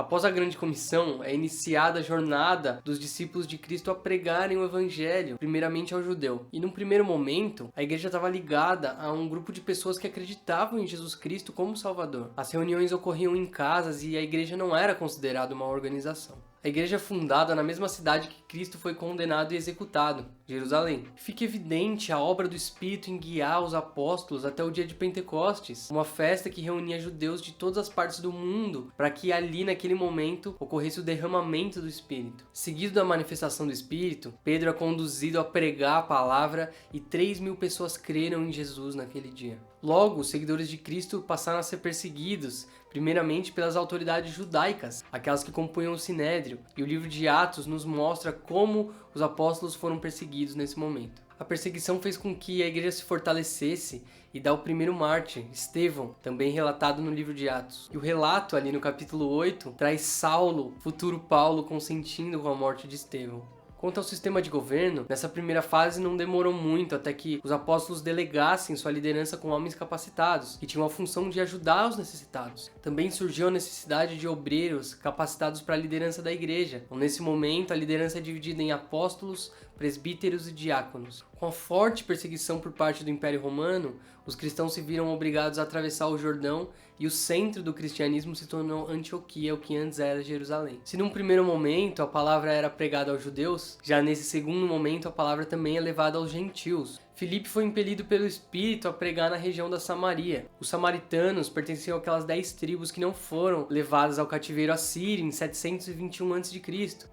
Após a grande comissão, é iniciada a jornada dos discípulos de Cristo a pregarem o evangelho, primeiramente ao judeu. E num primeiro momento, a igreja estava ligada a um grupo de pessoas que acreditavam em Jesus Cristo como Salvador. As reuniões ocorriam em casas e a igreja não era considerada uma organização. A igreja é fundada na mesma cidade que Cristo foi condenado e executado, Jerusalém. Fica evidente a obra do Espírito em guiar os apóstolos até o dia de Pentecostes, uma festa que reunia judeus de todas as partes do mundo para que ali, naquele momento, ocorresse o derramamento do Espírito. Seguido da manifestação do Espírito, Pedro é conduzido a pregar a palavra e 3.000 pessoas creram em Jesus naquele dia. Logo, os seguidores de Cristo passaram a ser perseguidos, primeiramente pelas autoridades judaicas, aquelas que compunham o Sinédrio, e o livro de Atos nos mostra como os apóstolos foram perseguidos nesse momento. A perseguição fez com que a igreja se fortalecesse e dá o primeiro mártir, Estevão, também relatado no livro de Atos. E o relato ali no capítulo 8 traz Saulo, futuro Paulo, consentindo com a morte de Estevão. Quanto ao sistema de governo, nessa primeira fase não demorou muito até que os apóstolos delegassem sua liderança com homens capacitados, que tinham a função de ajudar os necessitados. Também surgiu a necessidade de obreiros capacitados para a liderança da igreja. Então, nesse momento, a liderança é dividida em apóstolos, presbíteros e diáconos. Com a forte perseguição por parte do Império Romano, os cristãos se viram obrigados a atravessar o Jordão e o centro do cristianismo se tornou Antioquia, o que antes era Jerusalém. Se num primeiro momento a palavra era pregada aos judeus, já nesse segundo momento a palavra também é levada aos gentios. Filipe foi impelido pelo Espírito a pregar na região da Samaria. Os samaritanos pertenciam àquelas 10 tribos que não foram levadas ao cativeiro assírio em 721 a.C.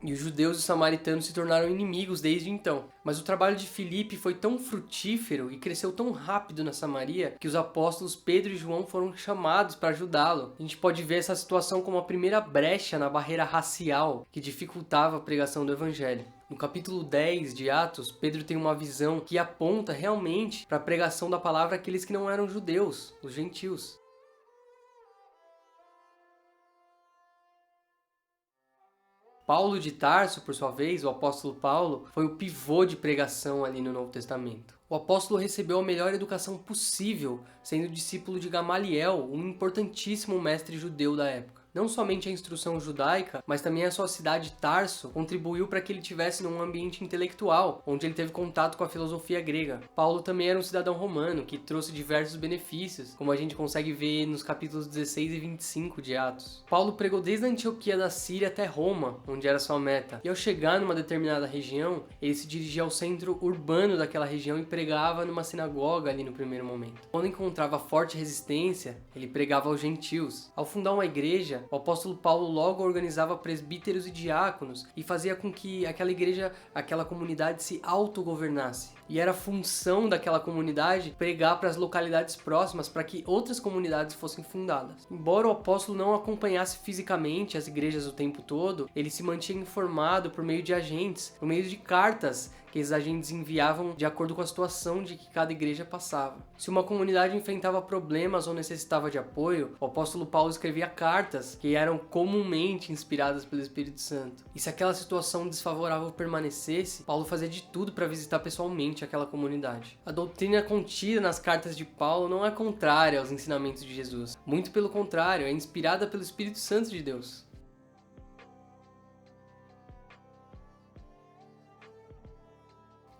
E os judeus e os samaritanos se tornaram inimigos desde então. Mas o trabalho de Filipe foi tão frutífero e cresceu tão rápido na Samaria que os apóstolos Pedro e João foram chamados para ajudá-lo. A gente pode ver essa situação como a primeira brecha na barreira racial que dificultava a pregação do evangelho. No capítulo 10 de Atos, Pedro tem uma visão que aponta realmente para a pregação da palavra àqueles que não eram judeus, os gentios. Paulo de Tarso, por sua vez, o apóstolo Paulo, foi o pivô de pregação ali no Novo Testamento. O apóstolo recebeu a melhor educação possível, sendo discípulo de Gamaliel, um importantíssimo mestre judeu da época. Não somente a instrução judaica, mas também a sua cidade Tarso contribuiu para que ele tivesse num ambiente intelectual, onde ele teve contato com a filosofia grega. Paulo também era um cidadão romano, que trouxe diversos benefícios, como a gente consegue ver nos capítulos 16 e 25 de Atos. Paulo pregou desde a Antioquia da Síria até Roma, onde era sua meta. E ao chegar numa determinada região, ele se dirigia ao centro urbano daquela região e pregava numa sinagoga ali no primeiro momento. Quando encontrava forte resistência, ele pregava aos gentios. Ao fundar uma igreja, o apóstolo Paulo logo organizava presbíteros e diáconos e fazia com que aquela igreja, aquela comunidade se autogovernasse. E era função daquela comunidade pregar para as localidades próximas para que outras comunidades fossem fundadas. Embora o apóstolo não acompanhasse fisicamente as igrejas o tempo todo, ele se mantinha informado por meio de agentes, por meio de cartas que esses agentes enviavam de acordo com a situação de que cada igreja passava. Se uma comunidade enfrentava problemas ou necessitava de apoio, o apóstolo Paulo escrevia cartas que eram comumente inspiradas pelo Espírito Santo. E se aquela situação desfavorável permanecesse, Paulo fazia de tudo para visitar pessoalmente aquela comunidade. A doutrina contida nas cartas de Paulo não é contrária aos ensinamentos de Jesus. Muito pelo contrário, é inspirada pelo Espírito Santo de Deus.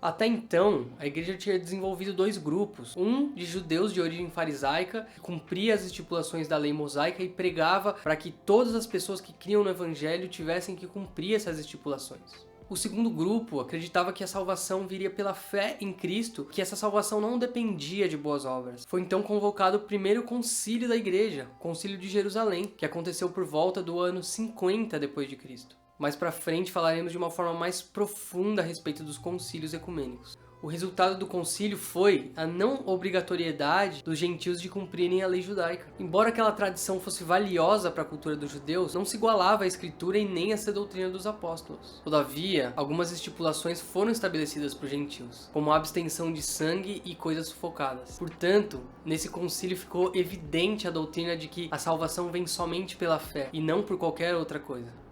Até então, a igreja tinha desenvolvido 2 grupos. Um de judeus de origem farisaica, que cumpria as estipulações da lei mosaica e pregava para que todas as pessoas que criam no evangelho tivessem que cumprir essas estipulações. O segundo grupo acreditava que a salvação viria pela fé em Cristo, que essa salvação não dependia de boas obras. Foi então convocado o primeiro concílio da igreja, o Concílio de Jerusalém, que aconteceu por volta do ano 50 depois de Cristo. Mais pra frente falaremos de uma forma mais profunda a respeito dos concílios ecumênicos. O resultado do concílio foi a não obrigatoriedade dos gentios de cumprirem a lei judaica. Embora aquela tradição fosse valiosa para a cultura dos judeus, não se igualava à escritura e nem à doutrina dos apóstolos. Todavia, algumas estipulações foram estabelecidas para os gentios, como a abstenção de sangue e coisas sufocadas. Portanto, nesse concílio ficou evidente a doutrina de que a salvação vem somente pela fé e não por qualquer outra coisa.